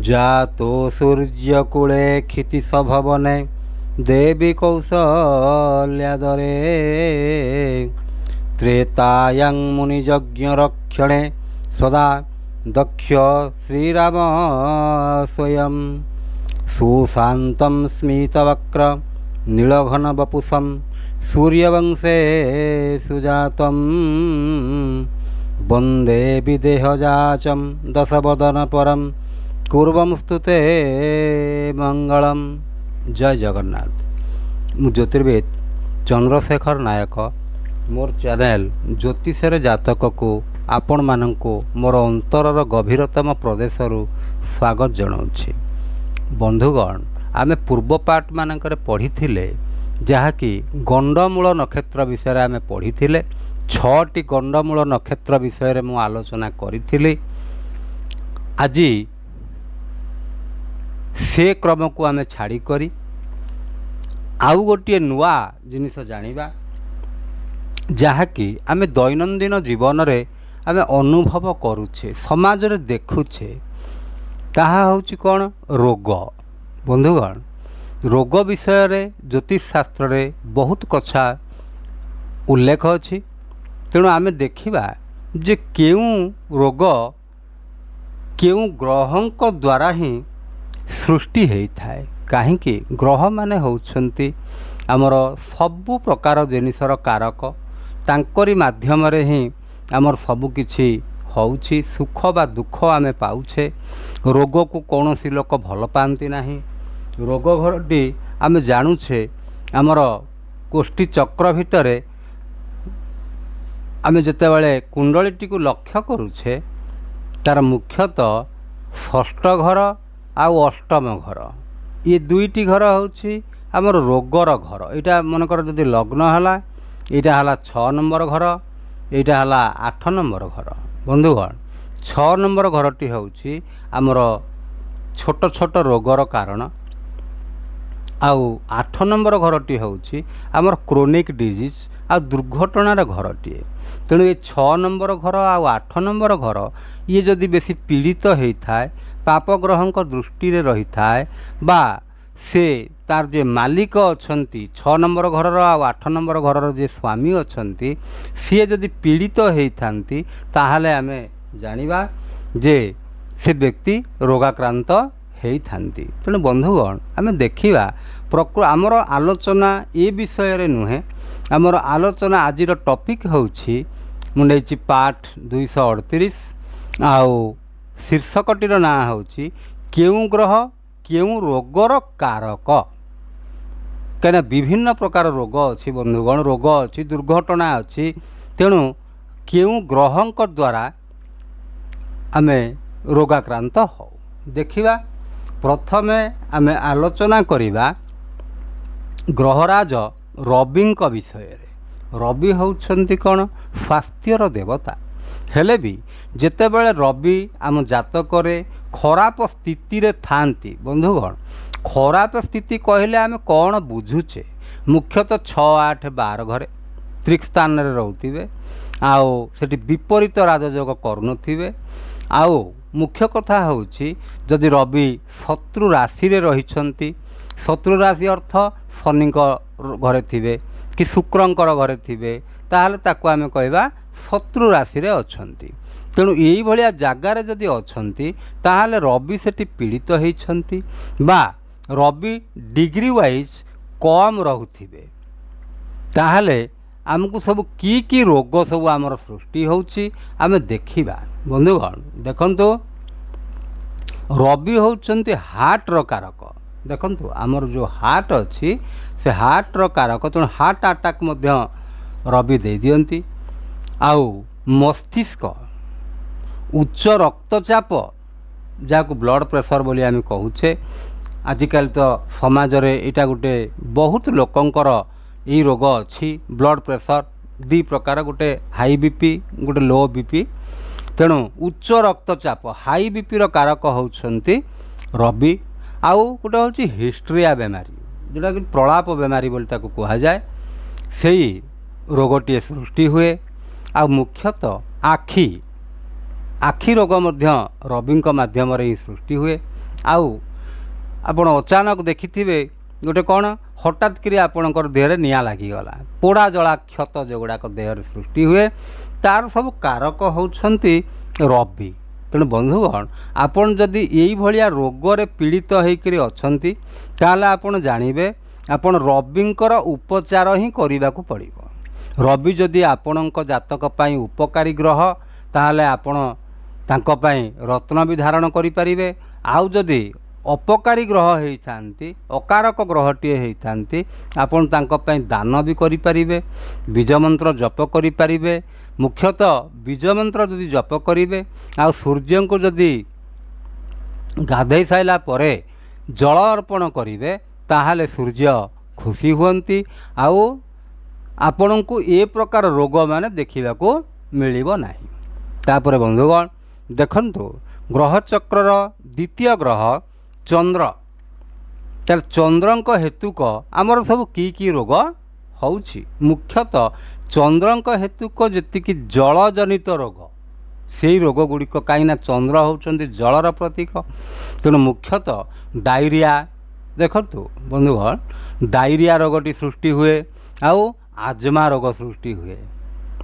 जातो सूर्यकूले क्षितिशभवने देवी कौसल्यादरे त्रेतायां मुनियज्ञरक्षणे सदा दक्ष श्रीराम स्वयं सुशान्तं स्मितवक्र नीलघनवपुषं सूर्यवंशे सुजातं वन्दे विदेहजाचं दशवदनपरं कुर्वंस्तुते मंगलम। जय जगन्नाथ। मु ज्योतिर्वेद चंद्रशेखर नायक मोर चैनल ज्योतिषर जातक को आपण मानंको मोर अंतरर गभीरतम प्रदेशरु स्वागत जनाऊँगी। बंधुगण, आमे पूर्व पाठ मानकर पढ़ी जहाँकि गंडमूल नक्षत्र विषय आमे पढ़ी 6टी गंडमूल नक्षत्र विषय मु आलोचना करी। आज से क्रम को आमे छाड़ी करी आउ गोटे नुआ जिनिस जानिबा जहाँकि आमे दैनंदिन जीवन रे आमे अनुभव करुछे, समाज रे देखुछे, ताहा होची कोन रोग। बंधुगण, रोग विषय रे ज्योतिष शास्त्र रे बहुत कथा उल्लेख अछि। तेणु आमे देखिबा जे केउ रोग केउ ग्रहंक द्वारा ही सृष्टि होता है। कहीं ग्रह माने होउछंती आमर सबु प्रकार जिनिसर कारक, तांकरी माध्यम रे ही आमर सबु किछि होउछि। सुख बा दुख आमे पाउछे। रोग को कौनसी लोक भल पाती नहीं। रोग घरटी आमे जानुछे आमर कोष्ठी चक्र भितरे आमे जेतेबेले कुंडलीटी को लक्ष्य करुछे तार मुख्यतः षष्ठ घर आउ अष्टम घर, ये दुईटी घर होछि आमर रोगर घर। यहाँ मनकर जदि लग्न है यहाँ है 6 नंबर घर, यहाँ है 8 नंबर घर। बंधुगण, 6 नंबर घरटी होछि आमर छोट छोट रोगर कारण, आउ 8 नंबर घरटी होछि आमर क्रोनिक डिजीज आ दुर्घटनार घरटीए। तेणु ये 6 नंबर घर आउ 8 नंबर घर ये जदि बेसी पीड़ित होता है, पाप ग्रहंक दृष्टि रे रही थाए, बा से तार जे मालिक अछंती 6 नंबर घर आ 8 नंबर घर जे स्वामी अछंती सी जदि पीड़ित होइथांती ताहाले आमे जानिबा जे से व्यक्ति रोगाक्रांत होइथांती। तेणु बंधुगण, आमे देखिबा आमर आलोचना ए विषय रे नुहे। आमर आलोचना आजिर टॉपिक होउछि मु नेछि पाठ 238 आउ शीर्षकटीर ना होछि केउ ग्रह केउ रोगर कारक। कहीं विभिन्न प्रकार रोग अच्छी बंधुगण, रोग अच्छी, दुर्घटना अच्छी। तेणु केउ ग्रहंक द्वारा आमे रोगाक्रांत हो। देखिबा प्रथमे आमे आलोचना करिबा ग्रहराज रविंक विषय रे। रवि होउछंती कोन स्वास्थ्यर देवता। हेले भी जेतेबेले रवि आम जातकरे खराब स्थिति रे थांती, बंधुगण खराब स्थिति कहले आमे कौन बुझुचे? मुख्यतः 6, 8, 12 घरे त्रिक स्थान रे रहउथिबे, आउ सेठी विपरीत राजयोग करुनथिबे। आउ मुख्य कथा होउछि जदि रवि शत्रु राशि रे रहिछंती, शत्रु राशि अर्थ शनिक घरे थिबे कि शुक्रंकर घरे थिबे, ताहले ताकू आमे कहबा शत्रु राशि रे अछंती। तेणु यही भलिया जगार जदि अछंती ताहले रवि सेठी पीड़ित होइछंती बा रवि डिग्री वाइज कम रहुथिबे, ताहले आमको सब की रोग सब आमर सृष्टि होउछि आमे देखिबा। बंधुगण देखंतु, रवि होउछंती हार्ट रो कारक। देखंतु आमर जो हार्ट अछि से हार्ट रो कारक। तेणु हार्ट अटैक मध्य रवि दे दियंती। आउ मस्तिष्क, उच्च रक्तचाप जहाँ ब्लड प्रेशर बोली आम कहूचे, आजिकल तो समाज रे इटा गोटे बहुत लोकंकर यही रोग अच्छी। ब्लड प्रेशर 2 प्रकार, गोटे हाई बीपी गोटे लो बीपी। तेणु उच्च रक्तचाप हाई बीपी रो कारक होउछंती रवि। आउ गोटे हूँ हिस्ट्रिया बेमारी जोटा कि प्रलाप बेमारी बोली ताकू कहुए से रोगटी सृष्टि हुए। आ मुख्यतः आखि आखि रोग मध्य रवि माध्यम ही सृष्टि हुए। आउ आपण अचानक देखिथिबे गोटे कौन हठात करी आपणकर देहरे निया लागिगला पोड़ा जला क्षत जो गुड़ाक देहरे सृष्टि हुए तार सब कारक होउछंती रवि। तेणु बंधुगण आपन जदि यही भलिया रोगरे पीड़ित होइकरी अछंती ताले आपन जानिबे आपन रविंकर उपचार ही करिबाकू पड़िबो। रवि जदि आपणक जातक पई उपकारी ग्रह ताले आपन तांको पई रत्न भी धारण करि परिबे। आउ जदि अपकारी ग्रह होइथांती अकारक ग्रहटीए होइथांती आपन तांको पई दान भी करि परिबे, बीज मंत्र जप करि परिबे। मुख्यतः बीज मंत्र जदि जप करिवे आ सूर्य को जदि गाधई साइला परे जल अर्पण करिवे ताहाले सूर्य खुशी हुअंती आउ आपण को ए प्रकार रोग माने देखिबाकू मिलिबो नाही। तापर बंधुगण देखंतु ग्रह चक्रर द्वितीय ग्रह चंद्र तार चंद्रंक हेतुक आमर सब की रोग होउछि। मुख्यतः चंद्रंक हेतुक जेतिकी जलजनित रोग से रोग गुड़िक कहीं चंद्र होउछंती जलर प्रतीक। तेणु मुख्यतः डायरिया देखंतु बंधुगण डायरिया रोगटी सृष्टि हुए आउ आजमा रोग सृष्टि हुए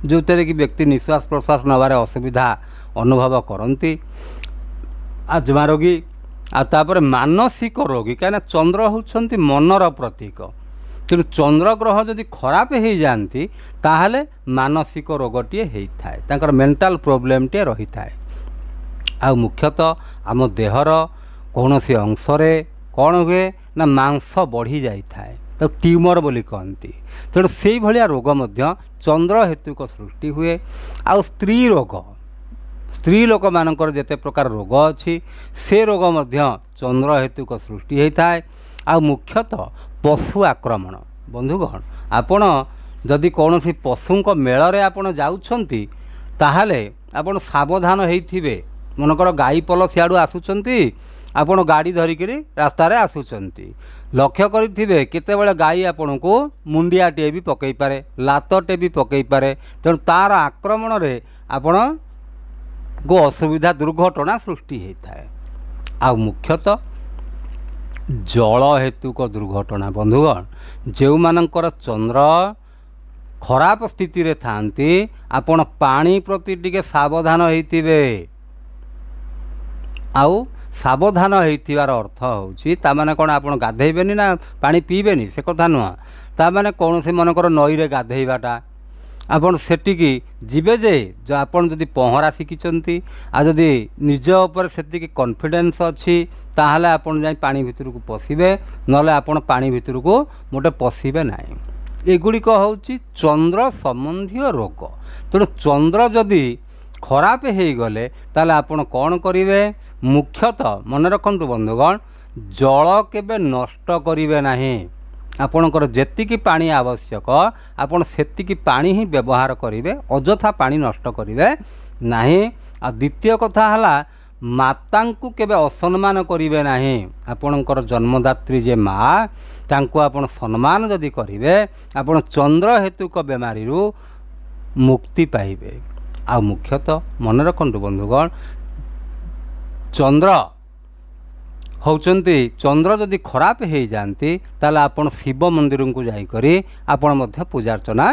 जो तेरे कि व्यक्ति निश्वास प्रश्वास नबार असुविधा अनुभव करती आजमा रोगी। आपर मानसिक रोगी कहीं चंद्र होउछंती मनर प्रतीक। तेणु चंद्र ग्रह जदि खराब हो जाती ताहले मानसिक रोगटीए होता है तांकर मेंटल प्रोब्लेम टे रही थाए। आ मुख्यतः आम देहर कौन सी अंशरे कौन हुए ना मांस बढ़ी जाए तो ट्यूमर बोली कहती। तेणु से भाया रोग मध्य चंद्र हेतुक सृष्टि हुए। आ स्त्री रोग स्त्री लोक मानकर जेते प्रकार रोग अच्छी से रोग मध्य चंद्र हेतुक सृष्टि होता है। आ मुख्यतः पशु आक्रमण बंधुगण आपण जदि कौन सी पशुंक मेल आपण जाउछंती ताहाले आपण सावधान होइथिबे। मनकर गाई पल सियाड़ू आसुचंती आपण गाड़ी धरिकरी रास्तार आसुचंती लक्ष्य करिथिबे केतेबेले गाई आपण को मुंडियाटे भी पकई पारे लातटे भी पकई पारे। तेणु तार आक्रमण रे आपण को असुविधा दुर्घटना सृष्टि होता है। आ मुख्यतः जल हेतुक दुर्घटना बंधुगण जो मानकर चंद्र खराब स्थिति रे थांती आपण पानी प्रति टिके सावधान होइथिबे। आउ सावधान होइथिबार अर्थ होउची ता माने कोन आपण गाधेइबेनी ना पानी पीबेनी से कथा नुआ। ता माने कौन से मनकर नई रे गाधेइबाटा आपण सेटिकी जीवे जे जो आपण जदि पहरा शिखिचंती आ जदि निज ऊपर सेतिकी कॉन्फिडेंस अच्छी ताहले आपण जाई पानी भितर को पशिबे नले आपण पानी भितर को मोटे पशिबे नाही। एगुड़िक होउची चंद्र संबंधी रोग। तेणु चंद्र जदि खराब हो गले ताले आपण कौन करिवे मुख्यतः मन रखंतु बंधुगण जल केबे नष्ट करिवे नाही। आपणकर जेतिकी पानी आवश्यक आपण सेतिकी पानी ही व्यवहार करिवे अजथा पानी नष्ट करिवे नाही। आ द्वितीय कथा हला मातांकु केबे असम्मान करिवे नाही। आपणकर जन्मदात्री जे माँ तांकु आपण सम्मान जदि करिवे आपण चंद्र हेतुक बेमारी रु मुक्ति पाइबे। आ मुख्यतः मन रखंतु बंधुगण चंद्र होउचंती चंद्र जदि खराब हो जाती ताले आपण शिव मंदिर को जाइकरी आपण मध्य पूजा अर्चना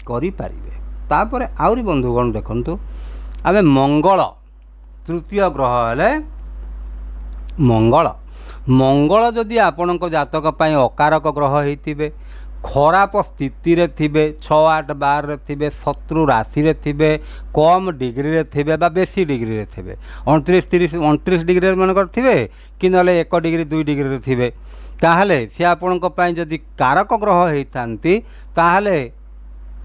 करि पारिबे। तापरे आउरी बंधुगण देखंतु आमे मंगल तृतीय ग्रह हेले मंगल मंगल जदि आपणक जातक पई अकारक ग्रह होइतिबे खराब स्थिति रे थिबे 6 8 12 रे थिबे शत्रु राशि रे थिबे कम डिग्री रे थिबे बा बेसी डिग्री रे थिबे 29 30 29 डिग्री मानकर थिबे कि नले 1 डिग्री 2 डिग्री रे थिबे ताहले से आपणक पई जदि कारक ग्रह होइतांती ताहले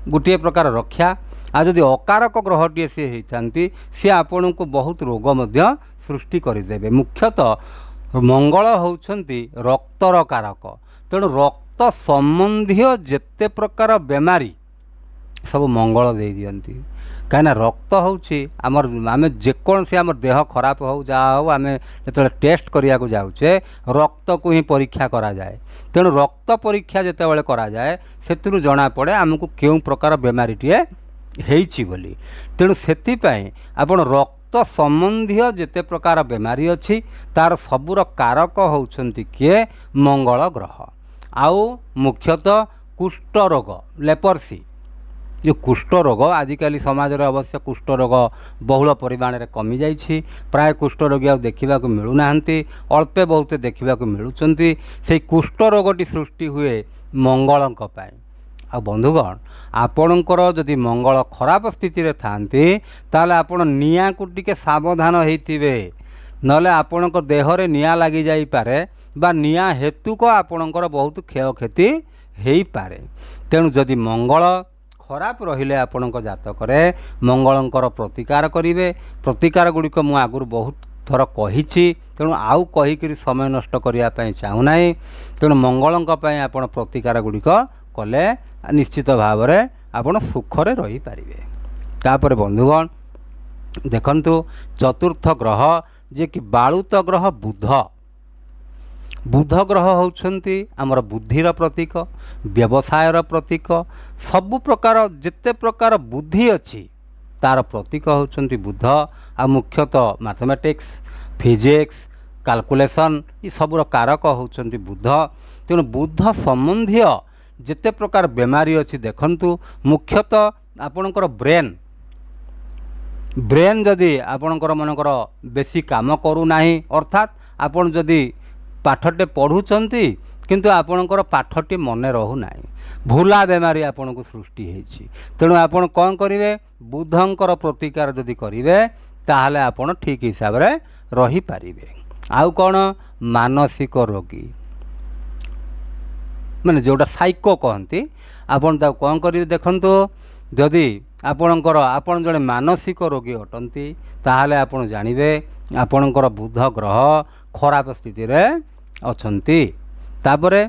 गोटे प्रकार रक्षा। आ जदि अकारक ग्रहटीए सी होइतांती से आपण को बहुत रोग मध्य सृष्टि करिदेबे। मुख्यतः मंगल होउछंती रक्तर कारक। तेणु रक्त संबंधी जेते प्रकार बेमारी सब मंगल दे दियंती कहीं रक्त होउछि आमर आमे जेकोसी आमर देह खराब हो जा हो आमे जतले टेस्ट करिया को जाउछे रक्त को ही परीक्षा करा जाए तेणु रक्त परीक्षा जेते बेले करा जाए सेतिरु जणा पड़े आमको केउ प्रकार बेमारीटिए हेइछि बोली तेणु सेतिपई आपण रक्त संबंधी जेते प्रकार बेमारी अछि तार सबुर कारक होउछंती किए मंगल ग्रह आउ मुख्यतः कुष्ठ रोग लेपर्सी जो कुष्ठ रोग आजिकल समाज रे अवश्य कुष्ठ रोग बहुल परिमाण रे कमी जाइछि प्राय कुष्ठ रोगी आ देखा मिलू नाहंती अल्पे बहुत देखा मिलुचंती से कुष्ठ रोगटी सृष्टि हुए मंगलंक पाई आ बंधुगण आपणकर जदि मंगल खराब स्थिति रे थांती ताले आपण निया को टिके सावधान होइथिबे नले आपणक देह रे निया लागि जाई पारे बा निया हेतुक आपणकर बहुत क्षयक्षति हेई पारे तेणु जदि मंगल खराब रहिले आपणक जातक मंगलंकर प्रतिकार करिवे प्रतिकार गुड़िक मु आगुर बहुत थर कहिछि तेणु आउ कहिकरी समय नष्ट करिया पई चाहू नाही तेणु मंगलंक पई आपण प्रतिकार गुड़िक कले निश्चित भाव में आपण सुखरे रही पारिबे। तापर बंधुगण देखंतु चतुर्थ ग्रह जे कि बालुत ग्रह बुध बुध ग्रह होउछंती आमर बुद्धिर प्रतीक व्यवसायर प्रतीक सबु प्रकार जेते प्रकार बुद्धि अच्छी तार प्रतीक होउछंती बुध आ मुख्यतः मैथमेटिक्स फिजिक्स कैलकुलेशन ये सबुर कारक होउछंती बुध तेणु बुध संबंधी जेते प्रकार बेमारी अच्छी देखंतु मुख्यतः आपणकर ब्रेन ब्रेन जदि आपणकर मनकर बेसी काम करू नाही अर्थात आपण जदि पाठटे पढ़ुचंती किंतु आपणकर पाठटी मन रहू नाही भूला बेमारी आपन को सृष्टि होइछि तेणु आपण कौन करिवे बुधंकर प्रतिकार जदि करिवे ताहले आपण ठीक हिसाब रे रही पारिबे। आउ कौन मानसिक रोगी माने जोटा साइको कहती आपण ता कौन करिवे देखंतु जदि आपणकर आपण जड़े मानसिक रोगी अटंती ताहले आपण जानिबे आपणकर बुध ग्रह खराब स्थिति रे अछंती। तापरे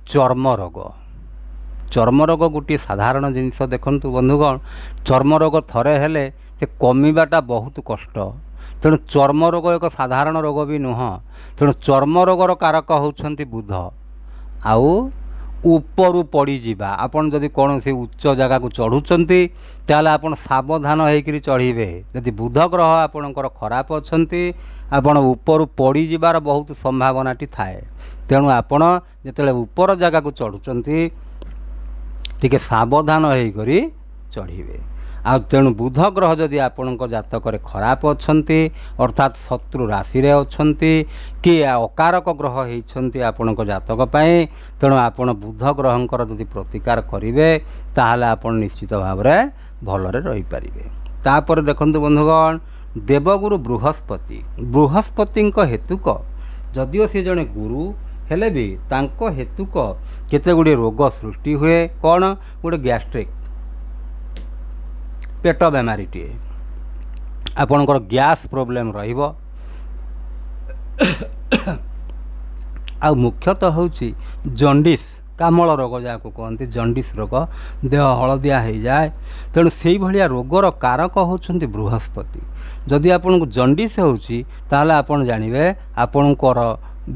चर्म रोग गोटे साधारण जिनिस देखंतु बंधुगण चर्म रोग थरे हेले से कमिबाटा बहुत कष्ट तेणु चर्म रोग एक साधारण रोग भी नुह तेणु चर्म रोगर कारक होउछंती बुध आउ उपरु पड़ी जिबा आपण जदि कौन से उच्च जगह को चढ़ुचंती ताले आपण सावधान होइकरी चढ़ीबे जदि बुध ग्रह आपणकर खराब अछंती आपण उपरु पड़ी जिबार बहुत संभावनाटी थाए तेणु आपण जेतेले ऊपर जगह को चढ़ुचंती टिके सावधान होइकरी चढ़ीबे आ तेणु बुध ग्रह जदि आपणक जातक खराब अछंती अर्थात शत्रु राशि रे अछंती कि अकारक ग्रह होइछंती आपणक जातक पई तेणु आपण बुध ग्रहंकर जदि प्रतिकार करिवे ताहले आपण निश्चित भाव रे भलरे रही पारिबे। तापर देखंतु बंधुगण देवगुरु बृहस्पति हेतुक जदिओ से जने गुरु हेले भी तांको हेतुक केते गुडी रोग सृष्टि हुए कौन गोटे गैस्ट्रिक पेट बेमारीटे आपणकर गैस प्रोब्लेम रहिबो आ मुख्यतः होची जंडिस कामल रोग जाको कहते जंडिस रोग देह हलदिया हो जाए तेणु से भाया रोगर कारक होउछंती बृहस्पति जदि आपन को जंडिस होउची ताहले आपन जानिबे आपनकर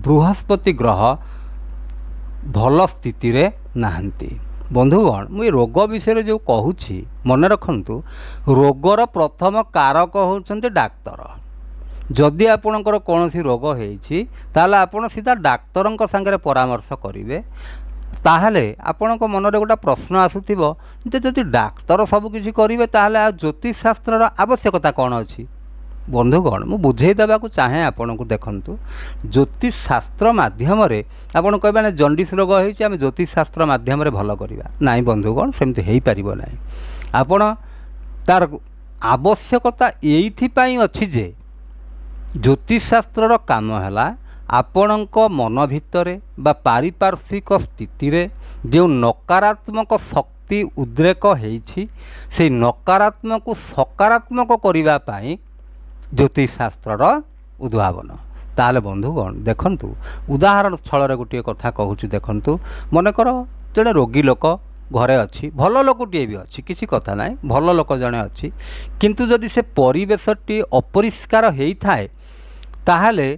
बृहस्पति ग्रह भल स्थिति रे नाहंती। बंधुगण मुझे रोग विषय जो कहूँ मन रखु रोगर प्रथम कारक होउछंती डाक्तर जदि आपणकर कौन रोग होइछि ताहले आपण सीधा डाक्तर संगे परामर्श करेंगे ताहले आपणक मन रे गोटा प्रश्न आसुथिबो जे जदि डाक्तर सब किछि करिवे ताहले आ ज्योतिष शास्त्र आवश्यकता कौन अछि। बंधुगण मु बुझे देबाकू चाहे आपन को देखंतु ज्योतिष शास्त्र माध्यम रे आपन कहबा ने जंडिस रोग होइछि आमे ज्योतिष शास्त्र माध्यम रे भल करिबा नाही बंधुगण सेमति हेई परिबो नाही। आपन तार आवश्यकता एइथि पई अछि जे ज्योतिष शास्त्र रो काम हैला आपणक मन भितरे बा पारिपार्श्विक स्थिति रे जो नकारात्मक शक्ति उद्रेक होइछि से नकारात्मक को सकारात्मक करिबा पई ज्योतिष शास्त्र उद्भावन। ताले बंधुगण देखंतु उदाहरण स्थल रे गोटे कथा कहूँ देखंतु मनकर जड़े रोगी लोक घरे अच्छी भल लोकटे भी अच्छी किसी कथा ना भल लोक जड़े अच्छी किंतु जदि से परिवेशटी अपरिष्कार होता है ताहले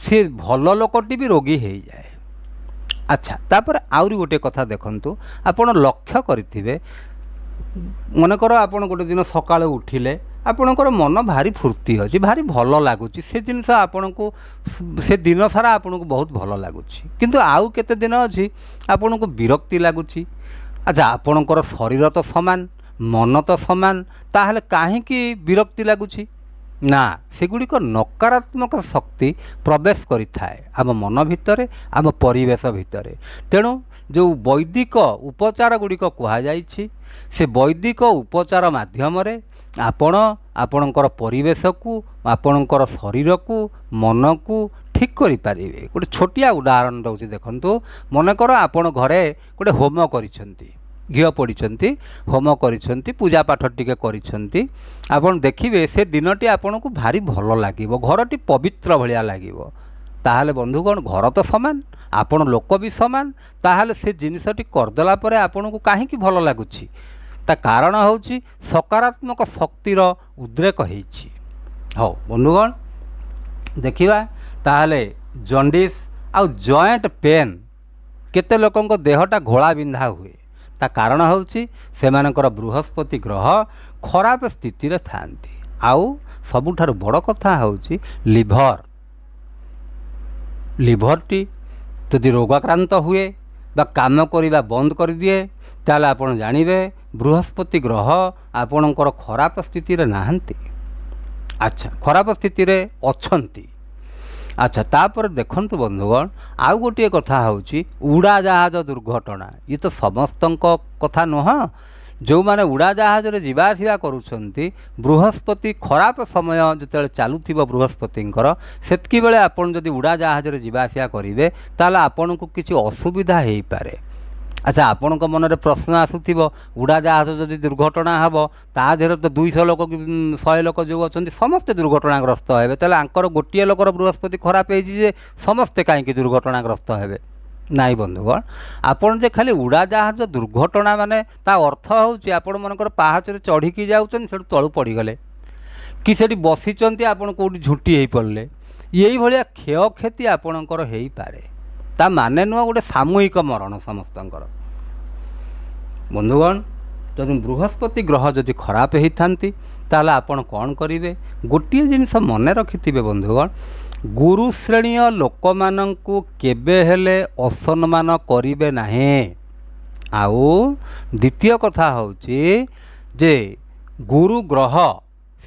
सी भल लोकटी भी रोगी हो जाए। अच्छा तापर आउरी गोटे कथा देखंतु आपण लक्ष्य करिथिबे मनकर आपण गोटे दिन सकाळे उठिले आपणकर मन भारी फुर्ती अच्छी भारी भल लगुच से जिनस आपण को से दिन सारा आपन को बहुत भल लगुच किंतु आउ केते दिन अच्छी आपण को विरक्ति लगुच। अच्छा आपणकर शरीर तो समान मन तो समान ताहले काहेकि विरक्ति लगुच ना सेगुड़िक नकारात्मक शक्ति प्रवेश करिथाए आम मन भितर आम परिवेश भितर। तेणु जो वैदिक उपचार गुड़िक कहुई से वैदिक उपचार माध्यम आपण आपणकर परिवेश को आपणकर शरीर को मन को ठीक करें। गोटे छोटिया उदाहरण दूसरी देखंतु मनकर आपण घरे गोटे होम करिसेंती घी पड़ी होम करिसेंती पूजा पाठ टिके करिसेंती आपण देखिबे से दिनटी आपण को भारी भल लागिवो घरटी पवित्र भलिया लागिवो। ताहले बंधुगण घर तो समान आपण लोक भी समान ताहले से जिनिसटी करदेला परे आपण को काहेकि भल लागुछि ता कारण होछि सकारात्मक शक्तिर उद्रेक होइछि। हो बंधुगण देखिबा ताहले जॉन्डिस आ जॉइंट पेन केते लोकंक देहटा घोला बिंधा हुए ता कारण होछि सेमानकर बृहस्पति ग्रह खराब स्थिति रे थांती। आउ सबुठार बड़ कथा होछि लिभरटी यदि रोगाक्रांत हुए बा काम करिबा बंद कर दिए ताले आपण जानिबे बृहस्पति ग्रह आपणकर खराब स्थिति रे नाहंती। अच्छा खराब स्थिति रे अछंती। अच्छा तापर देखंतु बंधुगण आउ गोटे कथा होछि उड़ाजहाज दुर्घटना ये तो समस्तंक कथा नुह जो माने उड़ाजहाज रे जीवा आसिबा करूछंती बृहस्पति खराब समय जते चालुथिबो बृहस्पतिंकर सेतकी बेले आपण जदि उड़ाजहाज रे जीवा आसिया करिवे ताले आपण को किछि असुविधा हेई पारे। अच्छा आपण मन में प्रश्न आसुथिबो उड़ाजहाज जदि दुर्घटना हेबो ता देहर तो 200 लोक 100 लोक जो अछंती समस्ते दुर्घटनाग्रस्त हेबे ताले आंकर गोटिए लोकर बृहस्पति खराब हेछि जे समस्ते काहेकि दुर्घटनाग्रस्त हेबे नाई। बंधुगण आपण जे खाली उड़ाजहाज दुर्घटना माने ता अर्थ होछि आपण मनकर पाहाचरे चढ़िकी जाउछन सेठु तळु पड़ी गले कि सेठी बसिचंती आपण कोठी झुंटी हेई पड़ले यही भलिया क्षयक्षति आपणकर हेई पारे ता माने नुह गोटे सामूहिक मरण समस्तंकर। बंधुगण जदि बृहस्पति ग्रह जदि खराब होती ताला आपण कौन करेंगे गोटे जिनिस मन रखिथिबे बंधुगण गुरु श्रेणी लोक मानंकु केबे हेले असम्मान करिवे नाही। आउ द्वितीय कथा होची जे गुरु ग्रह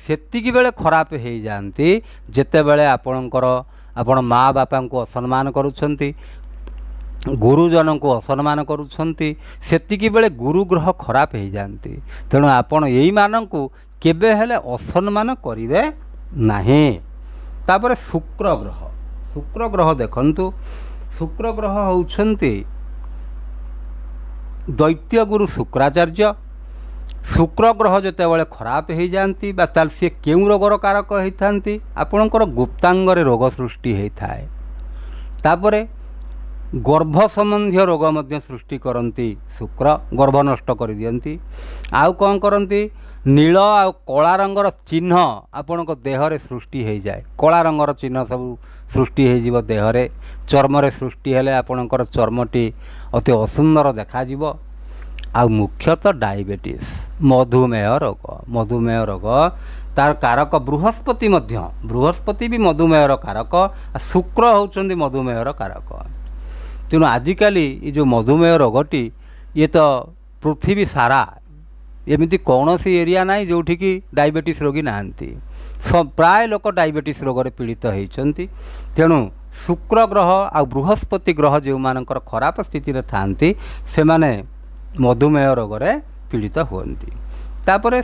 सेतिकी बेले खराब हो जाती जेते बेले आपणकर आपण माँ बापा को असम्मान करुछंती गुरुजन को असम्मान करुछंती सेतिकी बेले गुरु ग्रह खराब हो जाती। तेणु आपण यही मानंकु केबे हेले असम्मान करिवे नाही। तापर शुक्र ग्रह देखंतु शुक्र ग्रह होउछंती दैत्य गुरु शुक्राचार्य। शुक्र ग्रह जिते बड़े खराब हो जाती सी क्यों रोगर कारक होती आपणकर गुप्तांगरे रोग सृष्टि होता है। तापर गर्भ संबंधी रोग मध्य सृष्टि करती शुक्र गर्भ नष्ट कर दियंती। आउ कौन करती नील आ कला रंगर चिन्ह आपण देहरे सृष्टि हो जाए कला रंगर चिन्ह सब सृष्टि हो देहरे चर्म सृष्टि हेले आपणकर चर्मटी अति असुंदर देखाजिव। आ मुख्यतः डायबिटीज मधुमेह रोग तार कारक बृहस्पति भी मधुमेहर कारक शुक्र होउछंदी मधुमेहर कारक। तेणु आजिकल ये जो मधुमेह रोगटी ये तो पृथ्वी सारा एमती कौन सी एरिया नाई जोठी कि डायबिटीज रोगी नाहांती सब प्राय लोक डायबिटीज रोग पीड़ित होती। तेणु शुक्र ग्रह आ बृहस्पति ग्रह जो मानकर खराब स्थिति थांती से माने मधुमेह रोग पीड़ित हुअन्ति। तापर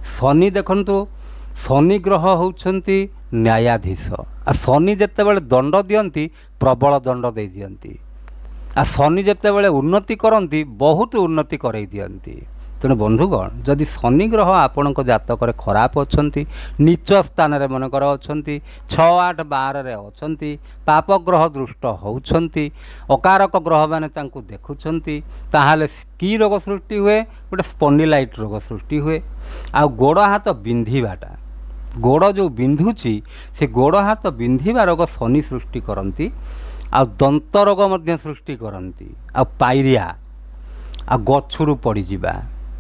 शनि देखंतु शनि ग्रह होउछंती न्यायाधीश आ शनि जेतेबेले दंड दियंती प्रबल दंड दे दियंती आ शनि जेतेबेले उन्नति करंती बहुत उन्नति करई दियंती। तेणु बंधुगण जदि शनि ग्रह आपणक जातक खराब अच्छा नीच स्थान में मनकर अच्छा 6, 8, 12 रे अच्छा पाप ग्रह दृष्ट होउछंती अकारक ग्रह मैंने देखुंट ताहले की रोग सृष्टि हुए गोटे स्पॉन्डिलाइट रोग सृष्टि हुए आ गोड़ हाथ बिंधिबाटा गोड़ जो बिंधुची से गोड़ हाथ बिंधिबा रोग शनि सृष्टि करती आ दंत रोग मध्य सृष्टि करती आ पायरिया आ गछरु पड़ जावा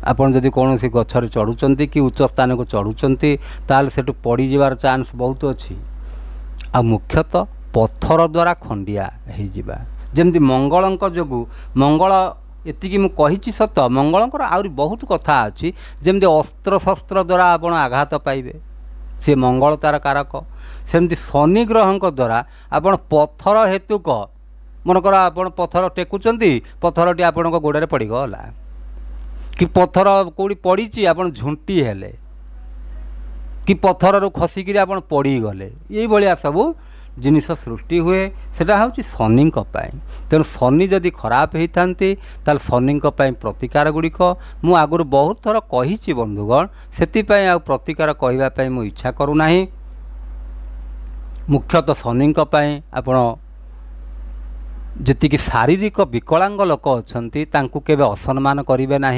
आपड़ जदि कौन सी गछरे चढ़ुंट कि उच्च स्थान को चढ़ुंट ताल से पड़ीजार चांस बहुत अच्छी आ मुख्यतः पत्थर द्वारा खंडिया हो जमती मंगल जो मंगल एतिकी मु कहिछि सत मंगलंकर आउरी बहुत कथा अच्छी जमती अस्त्र शस्त्र द्वारा आपण आघात पाइबे से मंगल तार कारक सेमती शनि ग्रह द्वारा आपण पत्थर हेतुक मनकर आपण पत्थर टेकुचंती पत्थरटी आपण गोड़े पड़गला कि पत्थर कौड़ी पड़ी आपण झुंटी हेले कि पत्थर रू खसिकी आपण पड़गले ये भाया सबू जिनिस सृष्टि हुए सेटा हूँ शनि तेणु शनि जदि खराब होता ताल शनि प्रतिकार गुड़िक मु आगुरी बहुत थर कही बंधुगण से आ प्रतिकार कहवाई मु इच्छा करूना मुख्यतः शनि आपण जी शारीरिक विकलांग लोक अच्छा केवे असम्मान करेंगे ना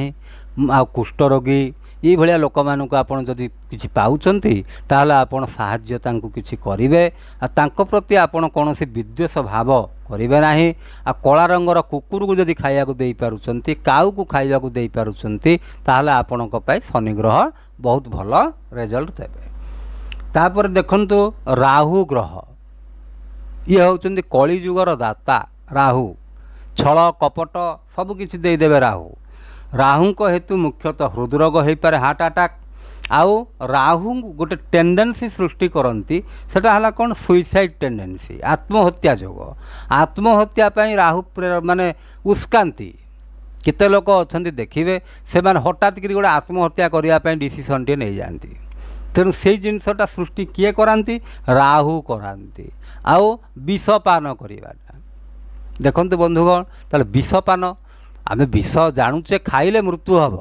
आ कुष्ठरोगी ये भाया लोक मानक आपड़ जदि किसी पाउचंती ताहले आपड़ साहाय्य तांको किछि करिवे आ तांको प्रति आपड़ कौन विद्वेष भाव करेंगे ना आ कला रंगर कुकुर को जदि खाया दे पारुचंती काऊ को खाया दे पारुचंती ताहले आपणक पई शनि ग्रह बहुत भल रिजल्ट देबे। तापर देखंतु राहु ग्रह ये होउचंती कली जुगर दाता राहु छल कपट सबकिछि दे देबे राहु राहु को हेतु मुख्यतः हृदरोग हो पारे हार्ट अटैक आउ राहु गोटे टेंडेंसी सृष्टि करती सेटा हला कौन सुइसाइड टेंडेंसी आत्महत्या जोग आत्महत्या पई राहु माने उस्कांती केते लोक अच्छा देखिए से हठात कि गोटे आत्महत्या करने डिसीजन टे नहीं जाती तेणु से जिनसटा सृष्टि किए कराती राहु कराती आउ विषपान करवाटा देखते बंधुगण ताले विषपान आमे विष जानुचे खाइले मृत्यु हम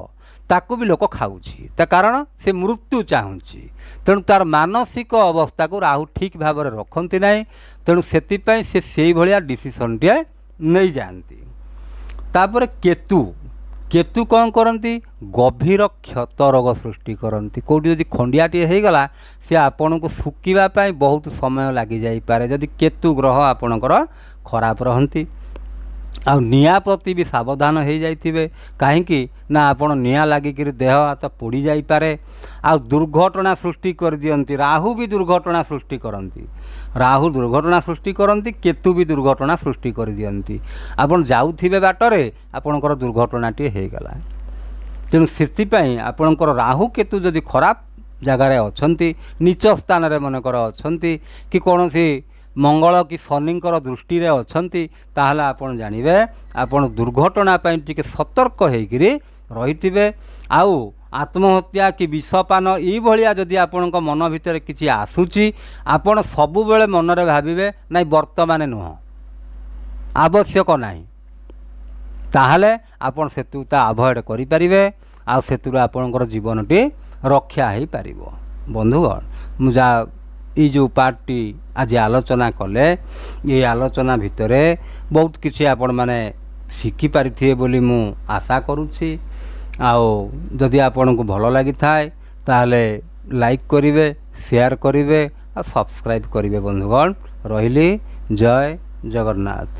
ताकू भी लोक खाऊँची ता कारण से मृत्यु चाहूँगी तेणु तार मानसिक अवस्था को राहु ठीक भाव में रखती ना तेणु से भाया डिसीजन टे नहीं जाती। तापर केतु केतु कौन करती गभीर क्षत रोग सृष्टि करती कौटी जदि खंडियाटे होगला सी आपण को सुखिवाई बहुत समय लगी जापे जदि केतु ग्रह आपणकर खराब रहती आ निया प्रति भी सावधान हो जाइए कहीं ना आपण निया लगिक देह हाथ पोड़ी जापे आ दुर्घटना सृष्टि कर दियंती राहु भी दुर्घटना सृष्टि करती राहु दुर्घटना सृष्टि करती केतु भी दुर्घटना सृष्टि कर दियंती आपण जाउथिबे बाटरे आपणकर दुर्घटनाटी होगला तेणु से आपणकर राहु केतु जदि खराब जगार अच्छी नीच स्थान में मनकर अच्छा कि कौन सी मंगल कि शनिकर दृष्टि अच्छी ताहले आपण जानिबे आपण दुर्घटना टिके सतर्क होइकिरि रहिथिबे आउ आत्महत्या कि विषपान ये भाया जदि आपण मन भितर किछि आसुची आपण सबु बेले मन रे भाबिबे नाइ वर्तमान नुह आवश्यक नाही ताहले आपण सेतुता अवॉइड करि परिबे आ सेतुरा आपणकर जीवनटी रक्षा हो पारिबो। बंधुगण मुझा ये जो पार्टी आज आलोचना कले ये आलोचना भितरे बहुत किसी आपण माने शिखि पारिथिबे बोली मु आशा करुछि आओ जदि आपण को भल लगी थाए ताहले लाइक करिवे शेयर करिवे आ सब्सक्राइब करिवे। बंधुगण रहिली जय जगन्नाथ।